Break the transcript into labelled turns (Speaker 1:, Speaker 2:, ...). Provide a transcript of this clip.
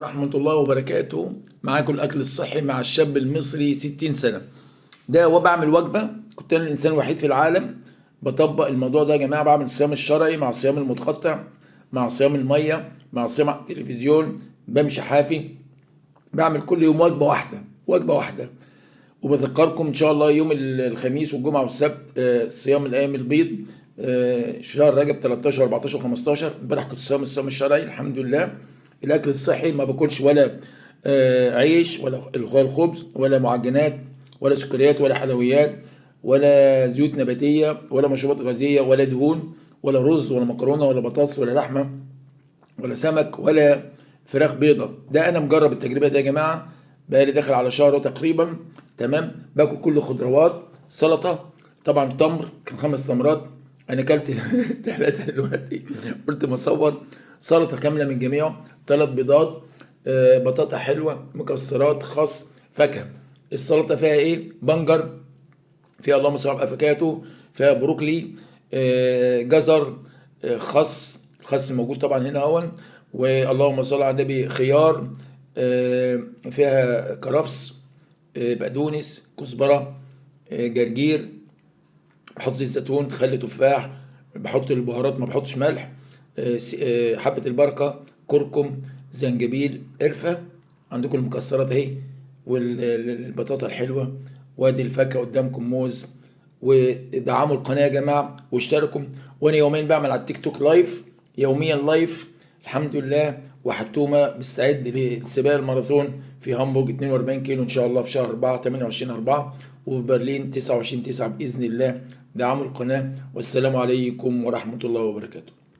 Speaker 1: رحمة الله وبركاته. معاكم الأكل الصحي مع الشاب المصري 60 سنة. ده وبعمل وجبة. كنت أنا الإنسان الوحيد في العالم بطبق الموضوع ده يا جماعة. بعمل الصيام الشرعي مع الصيام المتقطع مع صيام المية مع صيام على التلفزيون. بمشي حافي. بعمل كل يوم وجبة واحدة وجبة واحدة. وبذكركم إن شاء الله يوم الخميس والجمعة والسبت صيام الأيام البيض. شهر رجب 13 14 15. امبارح كنت صيام الصيام الشرعي الحمد لله. الاكل الصحي ما باكلش ولا عيش ولا الخبز ولا معجنات ولا سكريات ولا حلويات ولا زيوت نباتيه ولا مشروبات غازيه ولا دهون ولا رز ولا مكرونه ولا بطاطس ولا لحمه ولا سمك ولا فراخ بيضة. ده انا مجرب التجربه دي يا جماعه، بقالي داخل على شهر تقريبا. تمام. باكل كل خضروات، سلطه، طبعا تمر كان 5 تمرات. انا اكلت 3 دلوقتي. قلت ما اصور. سلطه كامله من جميعه، 3 بيضات، بطاطا حلوه، مكسرات، خس، فاكهه. السلطه فيها ايه؟ بنجر، فيها اللهم صل على افاكاتو، فيها بروكلي، جزر، خس. الخس موجود طبعا هنا اهون. واللهم صل على النبي، خيار، فيها كرفس، بقدونس، كزبره، جرجير. بحط زيت زيتون، خل تفاح. بحط البهارات، ما بحطش ملح. حبة البركة، كركم، زنجبيل، قرفة. عندكم المكسرات اهي، والبطاطا الحلوة. وادي الفاكهة قدامكم، موز. ودعموا القناة يا جماعة واشتركوا. وانا يومين بعمل على التيك توك لايف، يوميا لايف الحمد لله. وحتومة مستعد لسباق الماراثون في هامبورج 42 كيلو ان شاء الله في شهر 4 28 4، وفي برلين 29 9 بإذن الله. دعموا القناة، والسلام عليكم ورحمة الله وبركاته.